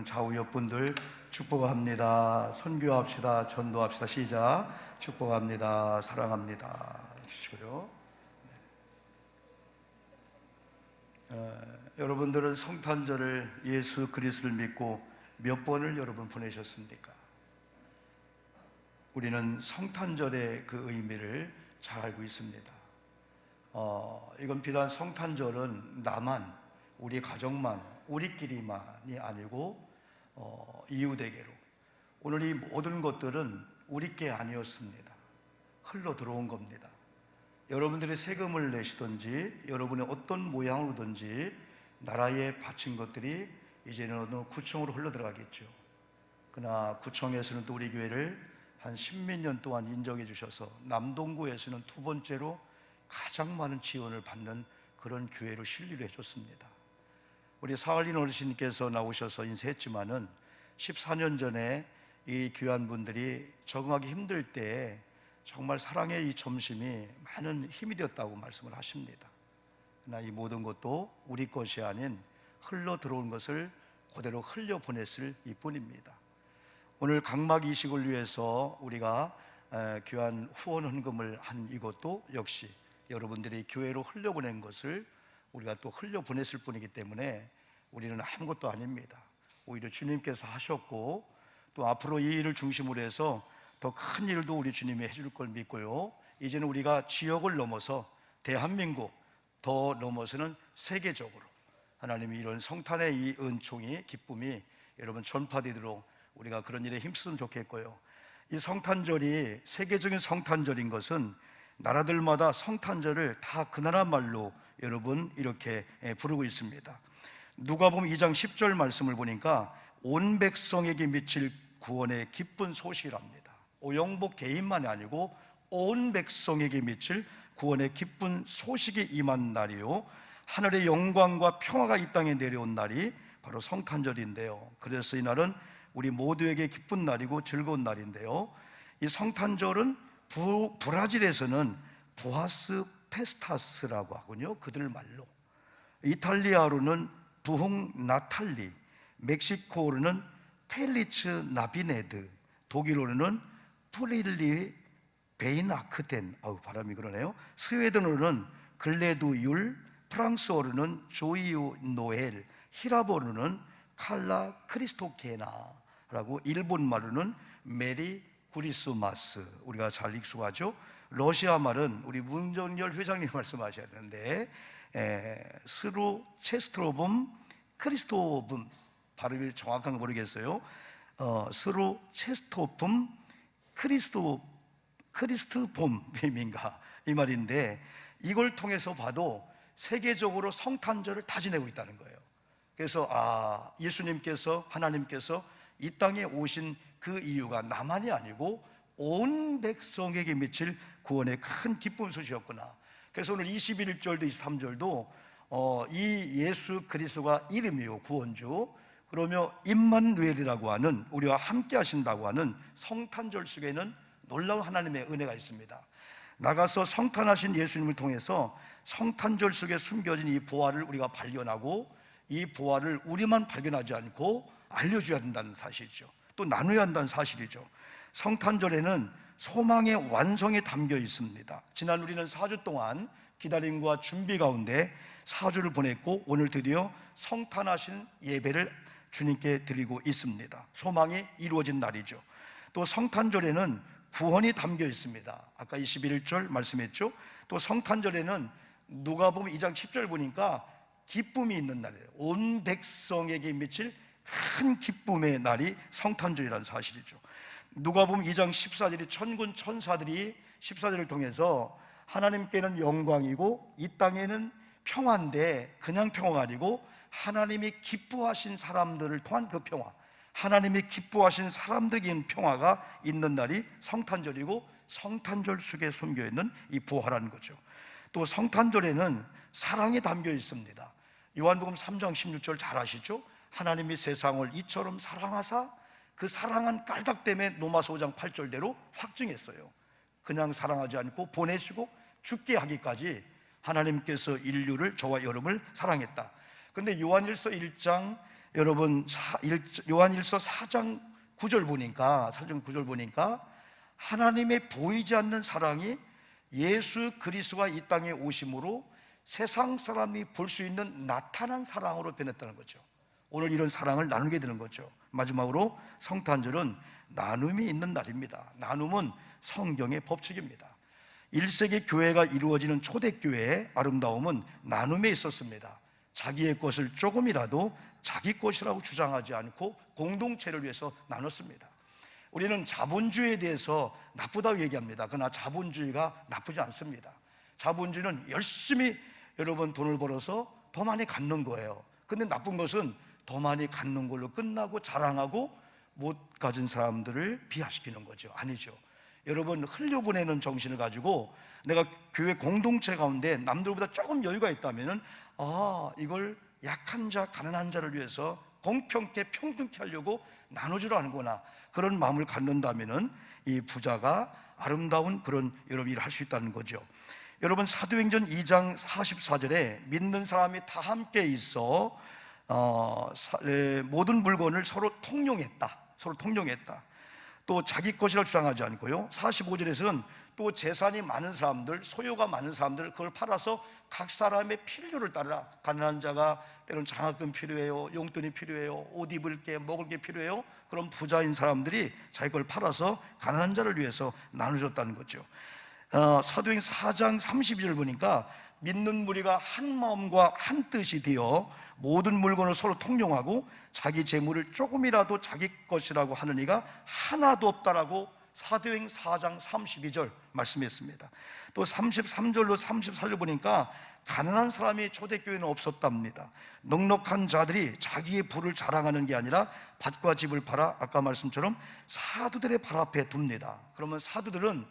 좌우 옆분들 축복합니다. 선교합시다. 전도합시다. 시작. 축복합니다. 사랑합니다. 주시고요. 여러분들은 성탄절을 예수 그리스도를 믿고 몇 번을 여러분 보내셨습니까? 우리는 성탄절의 그 의미를 잘 알고 있습니다. 이건 비단 성탄절은 나만, 우리 가정만, 우리끼리만이 아니고 이웃에게로, 오늘 이 모든 것들은 우리 게 아니었습니다. 흘러 들어온 겁니다. 여러분들이 세금을 내시든지 여러분의 어떤 모양으로든지 나라에 바친 것들이 이제는 어느 구청으로 흘러 들어가겠죠. 그러나 구청에서는 또 우리 교회를 한 10몇 년 동안 인정해 주셔서 남동구에서는 두 번째로 가장 많은 지원을 받는 그런 교회로 신뢰를 해줬습니다. 우리 사할린 어르신께서 나오셔서 인사했지만은 14년 전에 이 귀한 분들이 적응하기 힘들 때 정말 사랑의 이 점심이 많은 힘이 되었다고 말씀을 하십니다. 그러나 이 모든 것도 우리 것이 아닌 흘러 들어온 것을 그대로 흘려보냈을 이뿐입니다. 오늘 각막 이식을 위해서 우리가 귀한 후원 헌금을 한 이것도 역시 여러분들이 교회로 흘려보낸 것을 우리가 또 흘려보냈을 뿐이기 때문에 우리는 아무것도 아닙니다. 오히려 주님께서 하셨고 또 앞으로 이 일을 중심으로 해서 더 큰 일도 우리 주님이 해줄 걸 믿고요, 이제는 우리가 지역을 넘어서 대한민국, 더 넘어서는 세계적으로 하나님이 이런 성탄의 이 은총이, 기쁨이 여러분 전파되도록 우리가 그런 일에 힘쓰면 좋겠고요. 이 성탄절이 세계적인 성탄절인 것은 나라들마다 성탄절을 다 그 나라 말로 여러분 이렇게 부르고 있습니다. 누가복음 2장 10절 말씀을 보니까 온 백성에게 미칠 구원의 기쁜 소식이랍니다. 오영복 개인만이 아니고 온 백성에게 미칠 구원의 기쁜 소식이 임한 날이요, 하늘의 영광과 평화가 이 땅에 내려온 날이 바로 성탄절인데요. 그래서 이 날은 우리 모두에게 기쁜 날이고 즐거운 날인데요, 이 성탄절은 브라질에서는 보아스 페스타스라고 하군요. 그들 말로. 이탈리아로는 부흥 나탈리, 멕시코로는 펠리츠 나비네드, 독일어로는 프릴리 베이나크덴, 발음이 그러네요. 스웨덴어로는 글레두율, 프랑스어로는 조이우 노엘, 히라보로는 칼라 크리스토케나라고, 일본말로는 메리 구리스마스, 우리가 잘 익숙하죠. 러시아 말은 우리 문정열 회장님 말씀하셔야 되는데 스루 체스트로봄 크리스토봄, 발음이 정확한 거 모르겠어요. 스루 체스토봄 크리스트봄인가 이 말인데, 이걸 통해서 봐도 세계적으로 성탄절을 다 지내고 있다는 거예요. 그래서 예수님께서, 하나님께서 이 땅에 오신 그 이유가 나만이 아니고 온 백성에게 미칠 구원의 큰 기쁜 소식이었구나. 그래서 오늘 21절도 23절도 이 예수 그리스도가 이름이요 구원주, 그러며 임마누엘이라고 하는, 우리와 함께 하신다고 하는 성탄절 속에는 놀라운 하나님의 은혜가 있습니다. 나가서 성탄하신 예수님을 통해서 성탄절 속에 숨겨진 이 보화를 우리가 발견하고, 이 보화를 우리만 발견하지 않고 알려줘야 된다는 사실이죠. 또 나눠야 한다는 사실이죠. 성탄절에는 소망의 완성이 담겨 있습니다. 지난 우리는 4주 동안 기다림과 준비 가운데 4주를 보냈고, 오늘 드디어 성탄하신 예배를 주님께 드리고 있습니다. 소망이 이루어진 날이죠. 또 성탄절에는 구원이 담겨 있습니다. 아까 21절 말씀했죠. 또 성탄절에는 누가복음 2장 10절 보니까 기쁨이 있는 날이에요. 온 백성에게 미칠 큰 기쁨의 날이 성탄절이라는 사실이죠. 누가복음 2장 14절이 천군 천사들이 14절을 통해서 하나님께는 영광이고 이 땅에는 평화인데 그냥 평화가 아니고 하나님이 기뻐하신 사람들을 통한 그 평화, 하나님이 기뻐하신 사람들에게 평화가 있는 날이 성탄절이고, 성탄절 속에 숨겨있는 이 보화라는 거죠. 또 성탄절에는 사랑이 담겨 있습니다. 요한복음 3장 16절 잘 아시죠? 하나님이 세상을 이처럼 사랑하사 그 사랑한 까닭 때문에 로마서 5장 8절대로 확증했어요. 그냥 사랑하지 않고 보내시고 죽게 하기까지 하나님께서 인류를, 저와 여러분을 사랑했다. 근데 요한일서 1장 여러분 요한일서 4장 9절 보니까 하나님의 보이지 않는 사랑이 예수 그리스도가 이 땅에 오심으로 세상 사람이 볼 수 있는 나타난 사랑으로 변했다는 거죠. 오늘 이런 사랑을 나누게 되는 거죠. 마지막으로 성탄절은 나눔이 있는 날입니다. 나눔은 성경의 법칙입니다. 1세기 교회가 이루어지는 초대교회의 아름다움은 나눔에 있었습니다. 자기의 것을 조금이라도 자기 것이라고 주장하지 않고 공동체를 위해서 나눴습니다. 우리는 자본주의에 대해서 나쁘다고 얘기합니다. 그러나 자본주의가 나쁘지 않습니다. 자본주의는 열심히 여러분 돈을 벌어서 더 많이 갖는 거예요. 근데 나쁜 것은 더 많이 갖는 걸로 끝나고 자랑하고 못 가진 사람들을 비하시키는 거죠. 아니죠. 여러분, 흘려보내는 정신을 가지고 내가 교회 공동체 가운데 남들보다 조금 여유가 있다면은 이걸 약한 자, 가난한 자를 위해서 공평케 평등케 하려고 나눠주려 하는구나, 그런 마음을 갖는다면은 이 부자가 아름다운 그런 여러분 일을 할 수 있다는 거죠. 여러분, 사도행전 2장 44절에 믿는 사람이 다 함께 있어 모든 물건을 서로 통용했다. 또 자기 것이라고 주장하지 않고요. 45절에서는 또 재산이 많은 사람들, 소유가 많은 사람들, 그걸 팔아서 각 사람의 필요를 따라, 가난한 자가 때로는 장학금 필요해요, 용돈이 필요해요, 옷 입을 게 먹을 게 필요해요. 그럼 부자인 사람들이 자기 걸 팔아서 가난한 자를 위해서 나눠줬다는 거죠. 사도행 4장 32절 보니까 믿는 무리가 한 마음과 한 뜻이 되어 모든 물건을 서로 통용하고 자기 재물을 조금이라도 자기 것이라고 하는 이가 하나도 없다라고 사도행 4장 32절 말씀했습니다. 또 33절로 34절 보니까 가난한 사람이 초대교회는 없었답니다. 넉넉한 자들이 자기의 부를 자랑하는 게 아니라 밭과 집을 팔아 아까 말씀처럼 사도들의 발 앞에 둡니다. 그러면 사도들은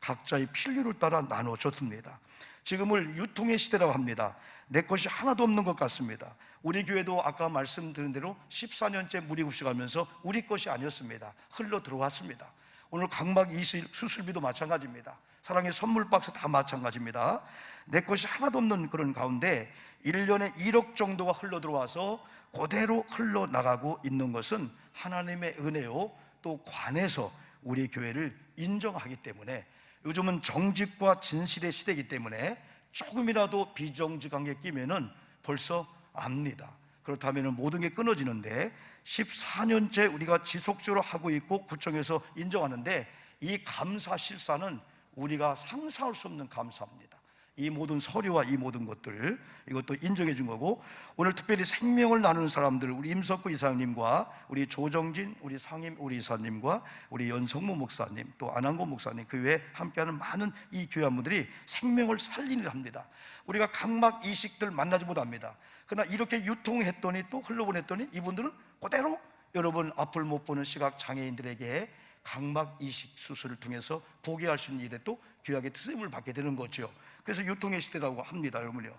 각자의 필요를 따라 나눠줬습니다. 지금을 유통의 시대라고 합니다. 내 것이 하나도 없는 것 같습니다. 우리 교회도 아까 말씀드린 대로 14년째 무리급식 하면서 우리 것이 아니었습니다. 흘러 들어왔습니다. 오늘 각막 이식 수술비도 마찬가지입니다. 사랑의 선물 박스 다 마찬가지입니다. 내 것이 하나도 없는 그런 가운데 1년에 1억 정도가 흘러 들어와서 그대로 흘러나가고 있는 것은 하나님의 은혜요, 또 관에서 우리 교회를 인정하기 때문에, 요즘은 정직과 진실의 시대이기 때문에 조금이라도 비정직한 게 끼면은 벌써 압니다. 그렇다면 모든 게 끊어지는데 14년째 우리가 지속적으로 하고 있고 구청에서 인정하는데, 이 감사 실사는 우리가 상상할 수 없는 감사입니다. 이 모든 서류와 이 모든 것들, 이것도 인정해 준 거고, 오늘 특별히 생명을 나누는 사람들, 우리 임석구 이사님과 우리 조정진 우리 상임 우리 이사님과 우리 연성무 목사님, 또 안한고 목사님, 그 외에 함께하는 많은 이 교회원들이 생명을 살리는 일을 합니다. 우리가 각막 이식들 만나지 못합니다. 그러나 이렇게 유통했더니 또 흘러보냈더니 이분들은 그대로 여러분 앞을 못 보는 시각 장애인들에게 각막 이식 수술을 통해서 보게 할 수 있는 일에 또 귀하게 쓰임을 받게 되는 거죠. 그래서 유통의 시대라고 합니다. 여러분요,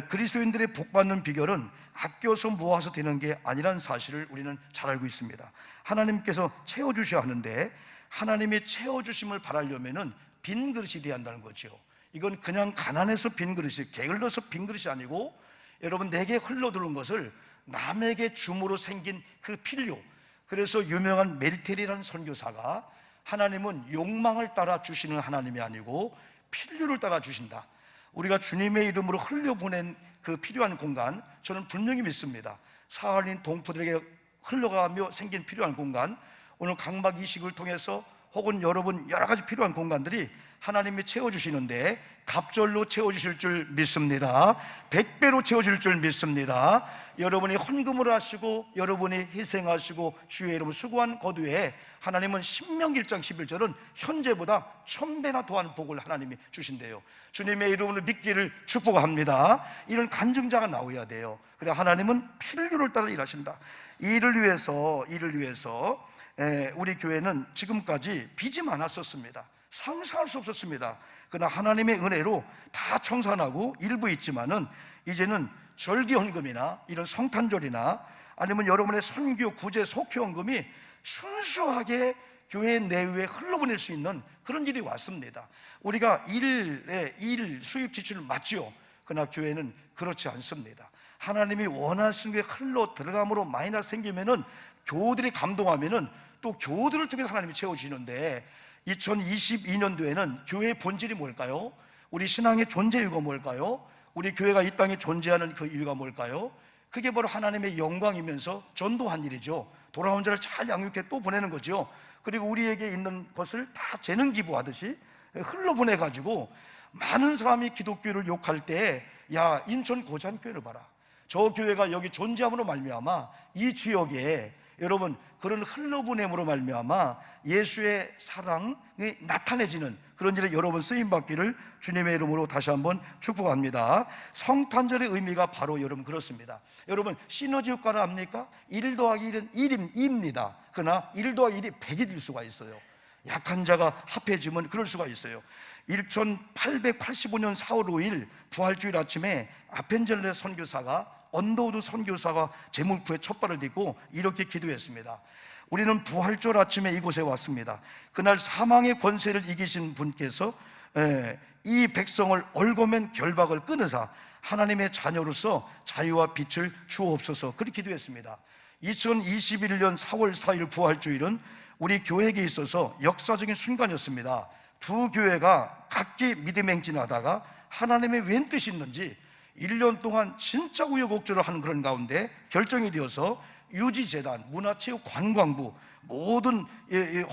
그리스도인들의 복받는 비결은 아껴서 모아서 되는 게 아니라는 사실을 우리는 잘 알고 있습니다. 하나님께서 채워주셔야 하는데, 하나님의 채워주심을 바라려면은 빈 그릇이 되어야 한다는 거죠. 이건 그냥 가난해서 빈 그릇이, 게을러서 빈 그릇이 아니고, 여러분 내게 흘러들어온 것을 남에게 줌으로 생긴 그 필요. 그래서 유명한 멜텔이라는 선교사가, 하나님은 욕망을 따라 주시는 하나님이 아니고 필요를 따라 주신다. 우리가 주님의 이름으로 흘려보낸 그 필요한 공간, 저는 분명히 믿습니다. 사할린 동포들에게 흘러가며 생긴 필요한 공간, 오늘 각막 이식을 통해서 혹은 여러분 여러 가지 필요한 공간들이 하나님이 채워주시는데, 갑절로 채워주실 줄 믿습니다. 100배로 채워줄 줄 믿습니다. 여러분이 헌금을 하시고 여러분이 희생하시고 주의 이름 수고한 거두에 하나님은 신명기 1장 11절은 현재보다 1000배나 더한 복을 하나님이 주신대요. 주님의 이름으로 믿기를 축복합니다. 이런 간증자가 나와야 돼요. 그래, 하나님은 필요를 따라 일하신다. 이를 위해서 우리 교회는 지금까지 빚이 많았었습니다. 상상할 수 없었습니다. 그러나 하나님의 은혜로 다 청산하고 일부 있지만은 이제는 절기헌금이나 이런 성탄절이나 아니면 여러분의 선교, 구제, 속회헌금이 순수하게 교회 내외에 흘러보낼 수 있는 그런 일이 왔습니다. 우리가 일 수입 지출을 맞지요. 그러나 교회는 그렇지 않습니다. 하나님이 원하시는 게 흘러 들어감으로 마이너스 생기면은 교우들이 감동하면은 또 교우들을 통해서 하나님이 채워주시는데, 2022년도에는 교회의 본질이 뭘까요? 우리 신앙의 존재 이유가 뭘까요? 우리 교회가 이 땅에 존재하는 그 이유가 뭘까요? 그게 바로 하나님의 영광이면서 전도한 일이죠. 돌아온 자를 잘 양육해 또 보내는 거죠. 그리고 우리에게 있는 것을 다 재능 기부하듯이 흘러보내가지고, 많은 사람이 기독교를 욕할 때, 야, 인천 고잔교회를 봐라, 저 교회가 여기 존재함으로 말미암아 이 지역에 여러분 그런 흘러보냄으로 말미암아 예수의 사랑이 나타내지는 그런 일에 여러분 쓰임받기를 주님의 이름으로 다시 한번 축복합니다. 성탄절의 의미가 바로 여러분 그렇습니다. 여러분 시너지 효과를 압니까? 1 더하기 1은 1입니다. 그러나 1 더하기 1이 100이 될 수가 있어요. 약한 자가 합해지면 그럴 수가 있어요. 1885년 4월 5일 부활주일 아침에 아펜젤레 선교사가, 언더우드 선교사가 제물포에 첫 발을 딛고 이렇게 기도했습니다. 우리는 부활절 아침에 이곳에 왔습니다. 그날 사망의 권세를 이기신 분께서 이 백성을 얽어맨 결박을 끊으사 하나님의 자녀로서 자유와 빛을 주옵소서, 그렇게 기도했습니다. 2021년 4월 4일 부활주일은 우리 교회에게 있어서 역사적인 순간이었습니다. 두 교회가 각기 믿음 행진하다가 하나님의 웬 뜻이 있는지 1년 동안 진짜 우여곡절을 하는 그런 가운데 결정이 되어서 유지재단, 문화체육관광부 모든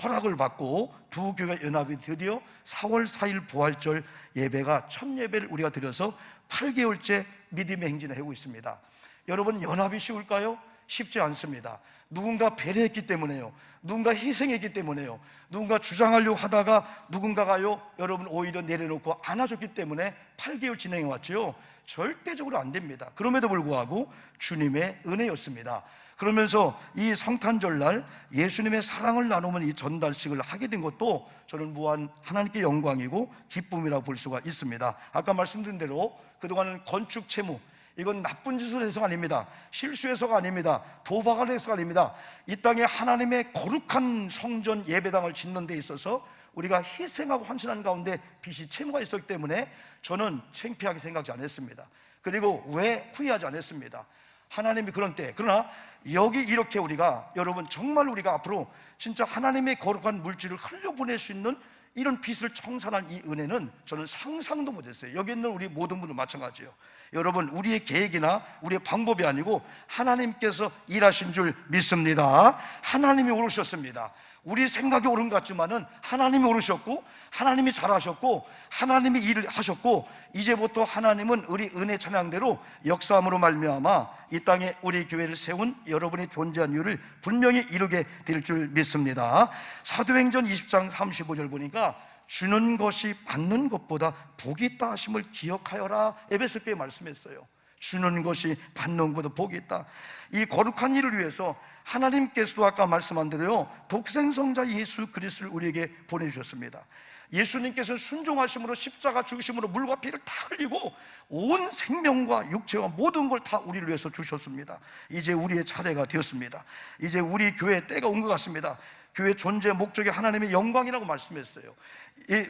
허락을 받고 두 교회 연합이 드디어 4월 4일 부활절 예배가 첫 예배를 우리가 드려서 8개월째 믿음의 행진을 하고 있습니다. 여러분, 연합이 쉬울까요? 쉽지 않습니다. 누군가 배려했기 때문에요. 누군가 희생했기 때문에요. 누군가 주장하려고 하다가 누군가가요, 여러분 오히려 내려놓고 안아줬기 때문에 8개월 진행해 왔죠. 절대적으로 안 됩니다. 그럼에도 불구하고 주님의 은혜였습니다. 그러면서 이 성탄절날 예수님의 사랑을 나누는 이 전달식을 하게 된 것도 저는 무한 하나님께 영광이고 기쁨이라고 볼 수가 있습니다. 아까 말씀드린 대로 그동안은 건축 채무, 이건 나쁜 짓을 해서가 아닙니다. 실수해서가 아닙니다. 도박을 해서가 아닙니다. 이 땅에 하나님의 거룩한 성전 예배당을 짓는 데 있어서 우리가 희생하고 헌신하는 가운데 빚이 채무가 있었기 때문에 저는 창피하게 생각하지 않았습니다. 그리고 왜 후회하지 않았습니다. 하나님이 그런 때, 그러나 여기 이렇게 우리가, 여러분 정말 우리가 앞으로 진짜 하나님의 거룩한 물질을 흘려보낼 수 있는 이런 빚을 청산한 이 은혜는 저는 상상도 못했어요. 여기 있는 우리 모든 분들 마찬가지예요. 여러분, 우리의 계획이나 우리의 방법이 아니고 하나님께서 일하신 줄 믿습니다. 하나님이 오르셨습니다. 우리 생각이 옳은 것 같지만은 하나님이 오르셨고 하나님이 잘하셨고 하나님이 일을 하셨고, 이제부터 하나님은 우리 은혜 찬양대로 역사함으로 말미암아 이 땅에 우리 교회를 세운 여러분이 존재한 이유를 분명히 이루게 될 줄 믿습니다. 사도행전 20장 35절 보니까 주는 것이 받는 것보다 복이 있다 하심을 기억하여라, 에베소 교회에 말씀했어요. 주는 것이 받는 것보다 복이 있다. 이 거룩한 일을 위해서 하나님께서도 아까 말씀한 대로요, 독생성자 예수 그리스도를 우리에게 보내주셨습니다. 예수님께서 순종하심으로 십자가 죽으심으로 물과 피를 다 흘리고 온 생명과 육체와 모든 걸 다 우리를 위해서 주셨습니다. 이제 우리의 차례가 되었습니다. 이제 우리 교회의 때가 온 것 같습니다. 교회 존재 목적이 하나님의 영광이라고 말씀했어요.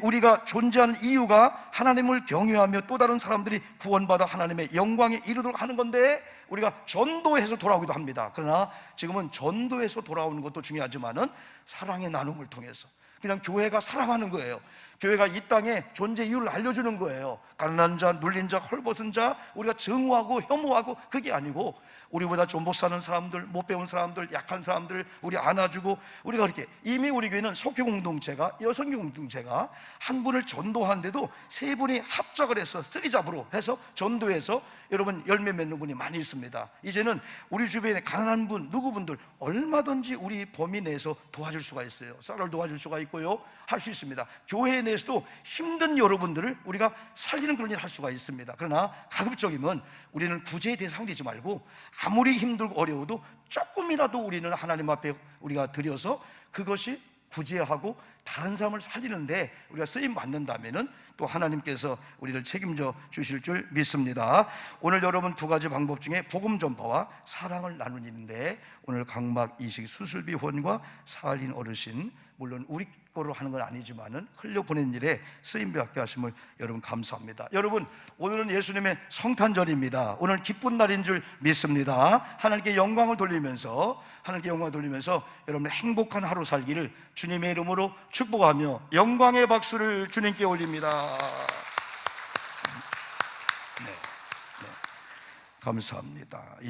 우리가 존재하는 이유가 하나님을 경외하며 또 다른 사람들이 구원받아 하나님의 영광에 이르도록 하는 건데, 우리가 전도해서 돌아오기도 합니다. 그러나 지금은 전도해서 돌아오는 것도 중요하지만은 사랑의 나눔을 통해서 그냥 교회가 사랑하는 거예요. 교회가 이 땅에 존재 이유를 알려주는 거예요. 가난한 자, 눌린 자, 헐벗은 자 우리가 증오하고 혐오하고 그게 아니고, 우리보다 좀 못 사는 사람들, 못 배운 사람들, 약한 사람들 우리 안아주고, 우리가 그렇게, 이미 우리 교회는 속교 공동체가, 여성교 공동체가 한 분을 전도하는데도 세 분이 합작을 해서 쓰리잡으로 해서 전도해서 여러분 열매 맺는 분이 많이 있습니다. 이제는 우리 주변에 가난한 분, 누구분들 얼마든지 우리 범위 내에서 도와줄 수가 있어요. 쌀을 도와줄 수가 있고요, 할 수 있습니다. 교회 내에서도 힘든 여러분들을 우리가 살리는 그런 일을 할 수가 있습니다. 그러나 가급적이면 우리는 구제의 대상이 되지 말고, 아무리 힘들고 어려워도 조금이라도 우리는 하나님 앞에 우리가 드려서 그것이 구제하고 다른 사람을 살리는데 우리가 쓰임 받는다면은 또 하나님께서 우리를 책임져 주실 줄 믿습니다. 오늘 여러분 두 가지 방법 중에 복음 전파와 사랑을 나누는데, 오늘 각막 이식 수술비 후원과 사할인 어르신, 물론 우리 거로 하는 건 아니지만은 흘려보낸 일에 쓰임받게 하심을 여러분 감사합니다. 여러분, 오늘은 예수님의 성탄절입니다. 오늘 기쁜 날인 줄 믿습니다. 하나님께 영광을 돌리면서 여러분의 행복한 하루 살기를 주님의 이름으로 축복하며 영광의 박수를 주님께 올립니다. 네, 감사합니다.